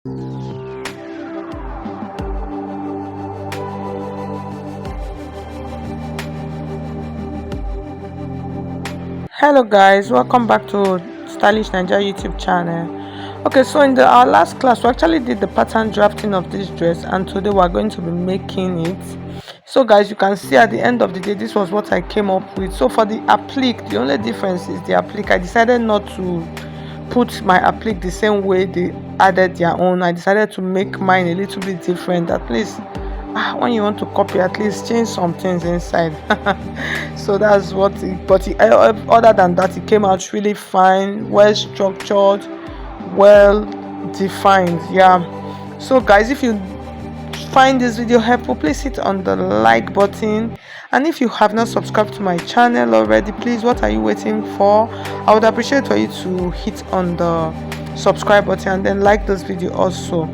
Hello guys, welcome back to Stylish Naija YouTube channel. Okay, so in our last class we actually did the pattern drafting of this dress, and today we're going to be making it. So guys, you can see at the end of the day this was what I came up with. So for the applique, the only difference is the applique. I decided not to put my applique the same way they added their own. I decided to make mine a little bit different. At least when you want to copy, at least change some things inside. So that's what other than that, it came out really fine, well structured, well defined. Yeah. So guys, if you find this video helpful, please hit on the like button, and if you have not subscribed to my channel already, please, what are you waiting for? I would appreciate for you to hit on the subscribe button and then like this video also.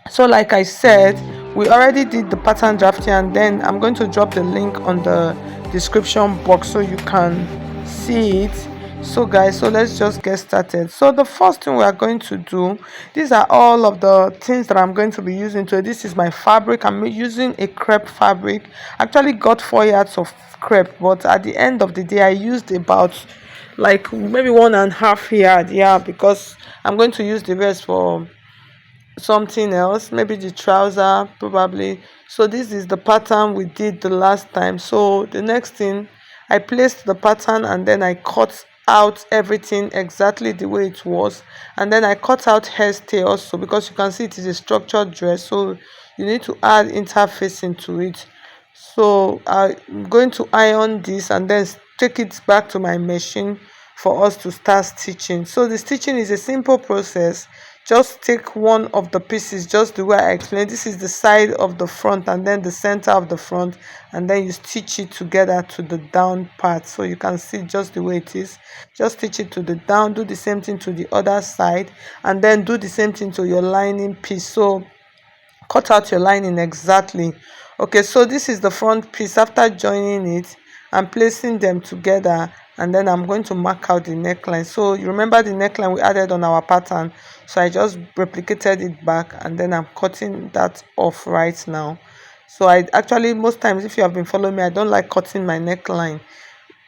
So like I said, we already did the pattern drafting, and then I'm going to drop the link on the description box so you can see it. So guys, so let's just get started. So the first thing we are going to do, these are all of the things that I'm going to be using. So this is my fabric. I'm using a crepe fabric. I actually got 4 yards of crepe, but at the end of the day I used about like maybe 1.5 yard, yeah, because I'm going to use the rest for something else, maybe the trouser probably. So this is the pattern we did the last time. So the next thing, I placed the pattern and then I cut out everything exactly the way it was, and then I cut out hairstay also, because you can see it is a structured dress, so you need to add interfacing to it. So I'm going to iron this and then take it back to my machine for us to start stitching. So the stitching is a simple process. Just take one of the pieces just the way I explained. This is the side of the front and then the center of the front, and then you stitch it together to the down part. So you can see just the way it is. Just stitch it to the down, do the same thing to the other side, and then do the same thing to your lining piece. So cut out your lining exactly. Okay, so this is the front piece. After joining it and placing them together, and then I'm going to mark out the neckline. So you remember the neckline we added on our pattern, so I just replicated it back, and then I'm cutting that off right now. So I actually, most times if you have been following me, I don't like cutting my neckline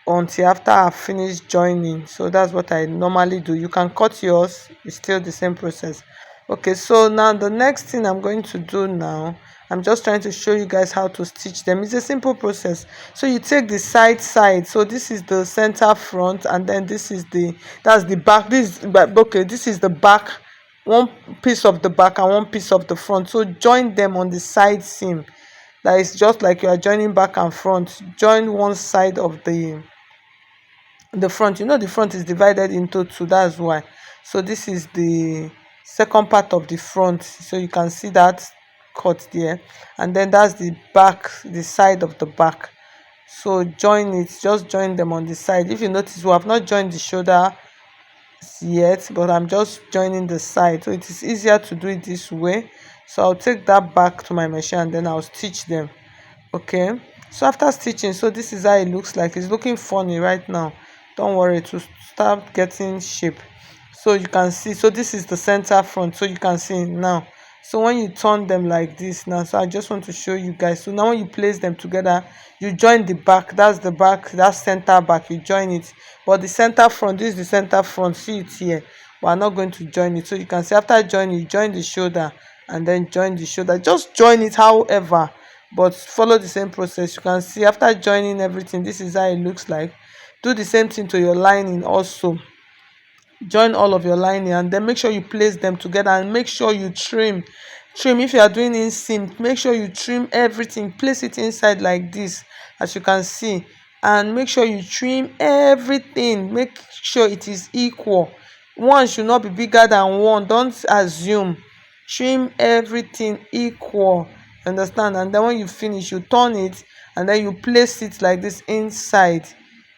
until after I finish joining. So that's what I normally do. You can cut yours, it's still the same process. Okay, so now the next thing I'm going to do now, I'm just trying to show you guys how to stitch them. It's a simple process. So you take the side, so this is the center front, and then this is that's the back. This is the back, one piece of the back and one piece of the front. So join them on the side seam. That is just like you are joining back and front. Join one side of the front. You know the front is divided into two, that's why. So this is the second part of the front, so you can see that cut there, and then that's the back, the side of the back. So join it, just join them on the side. If you notice, we have not joined the shoulder yet, but I'm just joining the side, so it is easier to do it this way. So I'll take that back to my machine and then I'll stitch them. Okay, so after stitching, so this is how it looks like. It's looking funny right now, don't worry, to start getting shape. So you can see, so this is the center front, so you can see now. So when you turn them like this now, so I just want to show you guys. So now when you place them together, you join the back, that's the back, that's center back, you join it. But the center front, this is the center front, see it here, we are not going to join it. So you can see after joining, you join the shoulder and then join the shoulder. Just join it however, but follow the same process. You can see after joining everything, this is how it looks like. Do the same thing to your lining also. Join all of your lining and then make sure you place them together, and make sure you trim. If you are doing inseam, make sure you trim everything, place it inside like this, as you can see, and make sure you trim everything. Make sure it is equal. One should not be bigger than one, don't assume. Trim everything equal, understand? And then when you finish, you turn it and then you place it like this inside.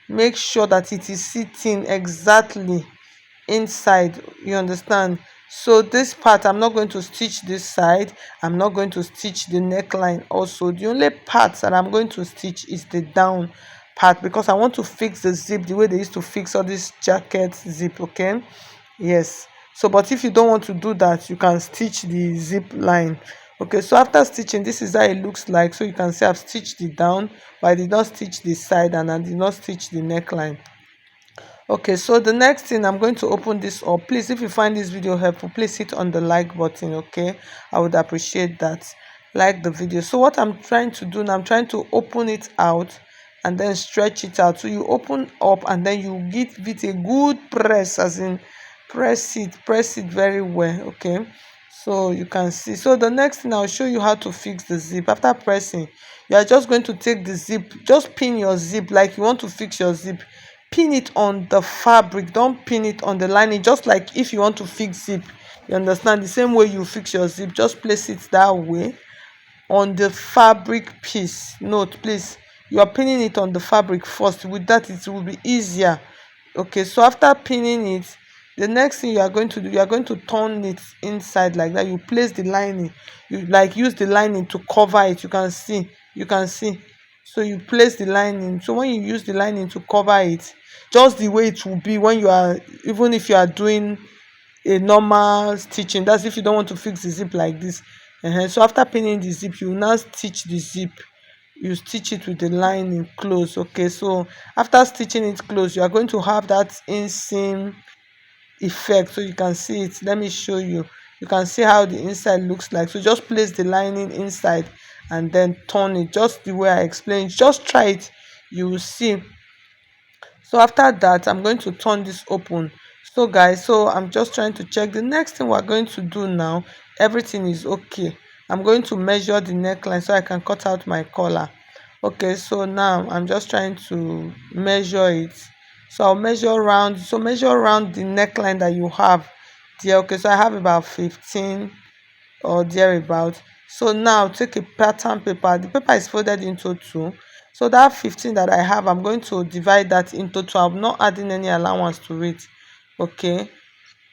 Make sure that it is sitting exactly inside, you understand? So this part, I'm not going to stitch this side, I'm not going to stitch the neckline also. The only part that I'm going to stitch is the down part, because I want to fix the zip the way they used to fix all these jacket zip. Okay, yes. So but if you don't want to do that, you can stitch the zip line. Okay, so after stitching, this is how it looks like. So you can see I've stitched it down, but I did not stitch the side and I did not stitch the neckline. Okay, so the next thing, I'm going to open this up. Please, if you find this video helpful, please hit on the like button. Okay, I would appreciate that. Like the video. So what I'm trying to do now, I'm trying to open it out and then stretch it out. So you open up and then you give it a good press, as in press it very well. Okay, so you can see. So the next thing, I'll show you how to fix the zip. After pressing, you are just going to take the zip, just pin your zip like you want to fix your zip. Pin it on the fabric, don't pin it on the lining, just like if you want to fix zip. You understand? The same way you fix your zip, just place it that way on the fabric piece. Note, please, you are pinning it on the fabric first. With that, it will be easier. Okay, so after pinning it, the next thing you are going to do, you are going to turn it inside like that. You place the lining, you like use the lining to cover it. You can see, so you place the lining. So when you use the lining to cover it, just the way it will be when you are, even if you are doing a normal stitching, that's if you don't want to fix the zip like this. So after pinning the zip, you now stitch the zip. You stitch it with the lining close. Okay, so after stitching it close, you are going to have that inseam effect. So you can see it. Let me show you. You can see how the inside looks like. So just place the lining inside and then turn it just the way I explained. Just try it, you will see. So after that, I'm going to turn this open. So guys, so I'm just trying to check. The next thing we're going to do now, everything is okay. I'm going to measure the neckline so I can cut out my collar. Okay, so now I'm just trying to measure it. So I'll measure around, so measure around the neckline that you have there. Okay, so I have about 15 or thereabout. So now take a pattern paper. The paper is folded into two. So that 15 that I have, I'm going to divide that into two. I'm not adding any allowance to it. Okay,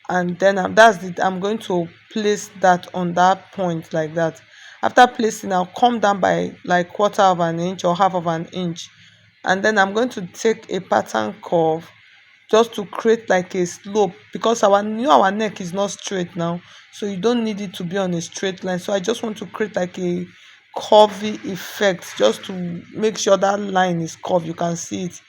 and then I'm going to place that on that point like that. After placing, I'll come down by like quarter of an inch or half of an inch, and then I'm going to take a pattern curve just to create like a slope, because our neck is not straight now, so you don't need it to be on a straight line. So I just want to create like a curvy effect just to make sure that line is curved. You can see it.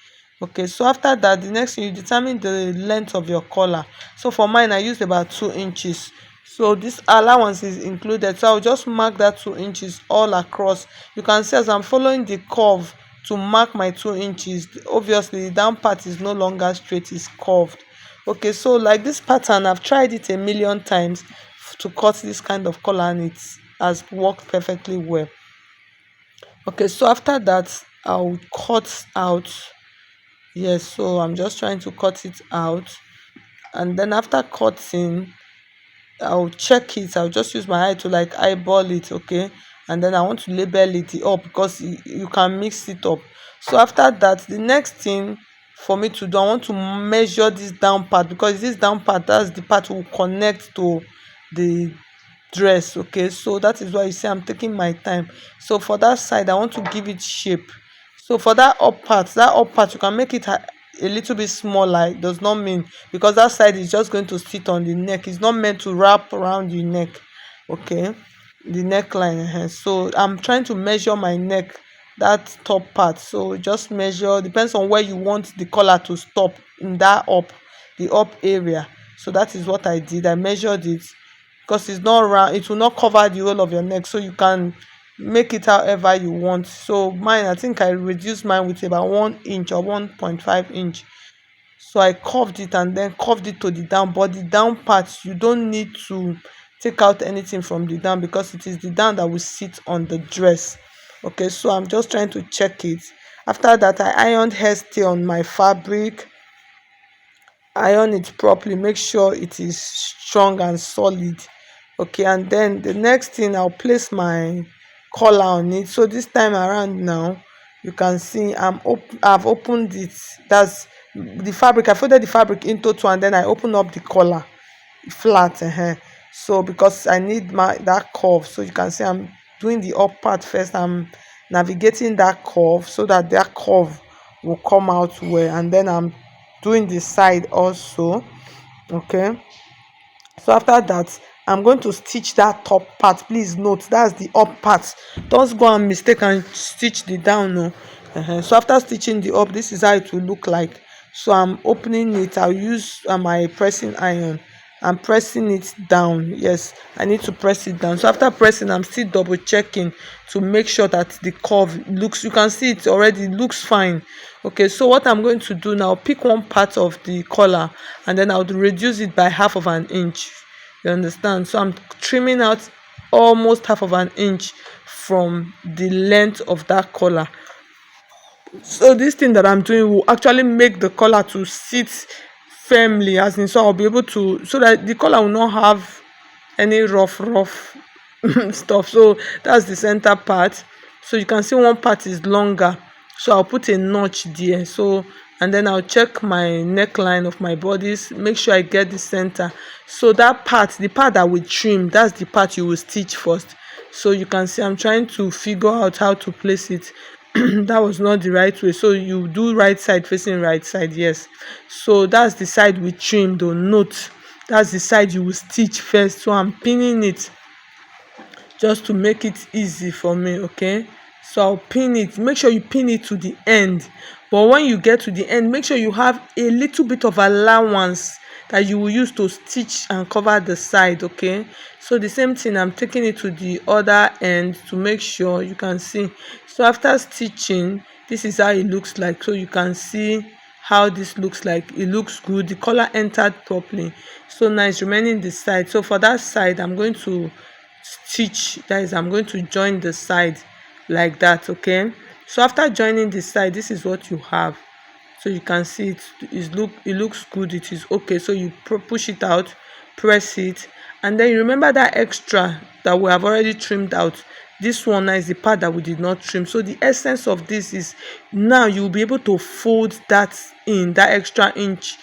Okay, so after that, the next thing, you determine the length of your collar. So for mine, I used about 2 inches. So this allowance is included, so I'll just mark that 2 inches all across. You can see as I'm following the curve to mark my 2 inches, obviously the down part is no longer straight, it's curved. Okay, so like this pattern, I've tried it a million times to cut this kind of collar and it has worked perfectly well. Okay, so after that, I'll cut out. Yes, so I'm just trying to cut it out, and then after cutting, I'll check it. I'll just use my eye to like eyeball it. Okay, and then I want to label it up because you can mix it up. So after that, the next thing for me to do, I want to measure this down part, because this down part, that's the part will connect to the dress. Okay, so that is why you see I'm taking my time. So for that side, I want to give it shape. So for that up part you can make it a little bit smaller. It does not mean, because that side is just going to sit on the neck, it's not meant to wrap around the neck. Okay, the neckline. So I'm trying to measure my neck, that top part. So just measure, depends on where you want the collar to stop in that the up area. So that is what I did. I measured it, because it's not round, it will not cover the whole of your neck, so you can make it however you want. So mine, I think I reduced mine with about 1 inch or 1.5 inch. So I curved it and then curved it to the down, but the down part, you don't need to take out anything from the down, because it is the down that will sit on the dress. Okay, so I'm just trying to check it. After that, I ironed hairstay on my fabric. Iron it properly, make sure it is strong and solid. Okay, and then the next thing, I'll place my collar on it. So this time around now, you can see I've opened it. That's the fabric. I folded the fabric into two and then I open up the collar flat. So because I need that curve, so you can see I'm doing the up part first. I'm navigating that curve so that curve will come out well, and then I'm doing the side also. Okay, So after that, I'm going to stitch that top part. Please note that's the up part. Don't go and mistake and stitch the down. No. So after stitching the up, this is how it will look like. So I'm opening it. I'll use my pressing iron. I'm pressing it down. Yes, I need to press it down. So after pressing, I'm still double checking to make sure that the curve looks, you can see it already looks fine. Okay, so what I'm going to do now, pick one part of the collar and then I'll reduce it by half of an inch. You understand? So I'm trimming out almost half of an inch from the length of that collar. So this thing that I'm doing will actually make the collar to sit firmly, as in, so I'll be able to, so that the collar will not have any rough stuff. So that's the center part. So you can see one part is longer, so I'll put a notch there. So, and then I'll check my neckline of my bodice, make sure I get the center. So that part, the part that we trim, that's the part you will stitch first. So you can see I'm trying to figure out how to place it. That was not the right way. So you do right side facing right side, yes. So that's the side we trim, though. Note, that's the side you will stitch first. So I'm pinning it just to make it easy for me. Okay, so I'll pin it. Make sure you pin it to the end, but when you get to the end, make sure you have a little bit of allowance that you will use to stitch and cover the side. Okay, so the same thing, I'm taking it to the other end to make sure you can see. So after stitching, this is how it looks like. So you can see how this looks like. It looks good, the color entered properly. So now it's remaining the side. So for that side, I'm going to stitch, that is, I'm going to join the side like that. Okay, so after joining the side, this is what you have. So you can see it looks good, it is okay. So you push it out, press it, and then you remember that extra that we have already trimmed out. This one now is the part that we did not trim. So the essence of this is, now you'll be able to fold that in, that extra inch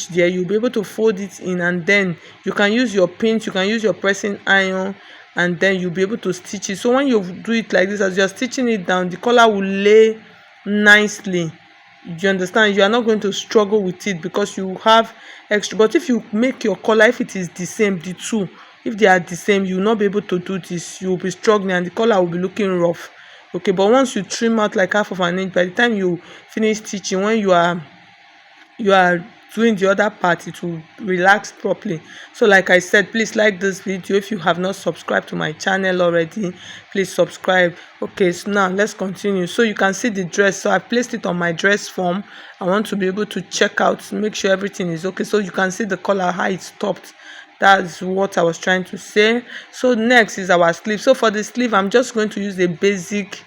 there, you'll be able to fold it in, and then you can use your pins, you can use your pressing iron, and then you'll be able to stitch it. So when you do it like this, as you're stitching it down, the collar will lay nicely. You understand? You are not going to struggle with it because you have extra. But if you make your collar, if it is the same, the two, if they are the same, you will not be able to do this. You will be struggling and the collar will be looking rough. Okay, but once you trim out like half of an inch, by the time you finish stitching, when you are doing the other part, it will relax properly. So like I said, please like this video. If you have not subscribed to my channel already, please subscribe. Okay, so now let's continue. So you can see the dress. So I placed it on my dress form. I want to be able to check out, make sure everything is okay. So you can see the collar, how it stopped. That's what I was trying to say. So next is our sleeve. So for the sleeve, I'm just going to use a basic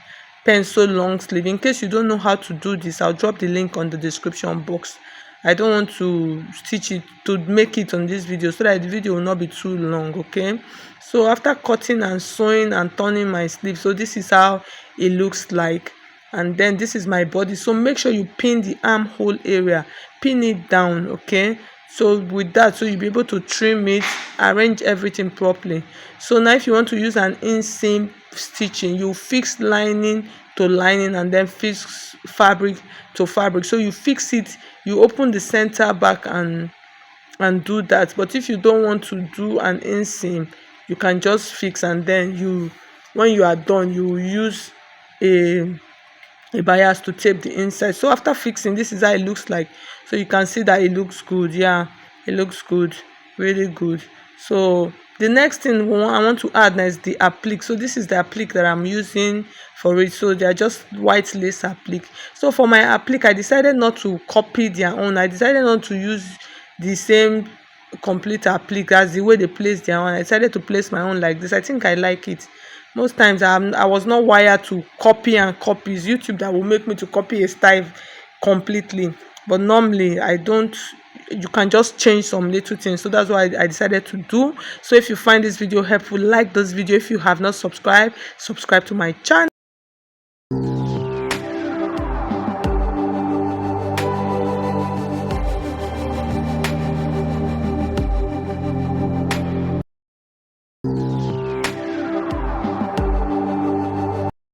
pencil long sleeve. In case you don't know how to do this, I'll drop the link on the description box. I don't want to stitch it to make it on this video so that the video will not be too long. Okay, so after cutting and sewing and turning my sleeve, so this is how it looks like, and then this is my body. So make sure you pin the armhole area, pin it down. Okay, so with that, so you'll be able to trim it, arrange everything properly. So now if you want to use an inseam stitching, you fix lining to lining and then fix fabric to fabric. So you fix it, you open the center back and do that. But if you don't want to do an inseam, you can just fix, and then you, when you are done, you use a bias to tape the inside. So after fixing, this is how it looks like. So you can see that it looks good. Yeah, it looks good, really good. So the next thing I want to add now is the applique. So this is the applique that I'm using for it. So they are just white lace applique. So for my applique, I decided not to copy their own. I decided not to use the same complete applique as the way they place their own. I decided to place my own like this. I think I like it. Most times I was not wired to copy and copy. It's YouTube that will make me to copy a style completely, but normally I don't. You can just change some little things. So that's what I decided to do. So if you find this video helpful, like this video. If you have not subscribed, subscribe to my channel.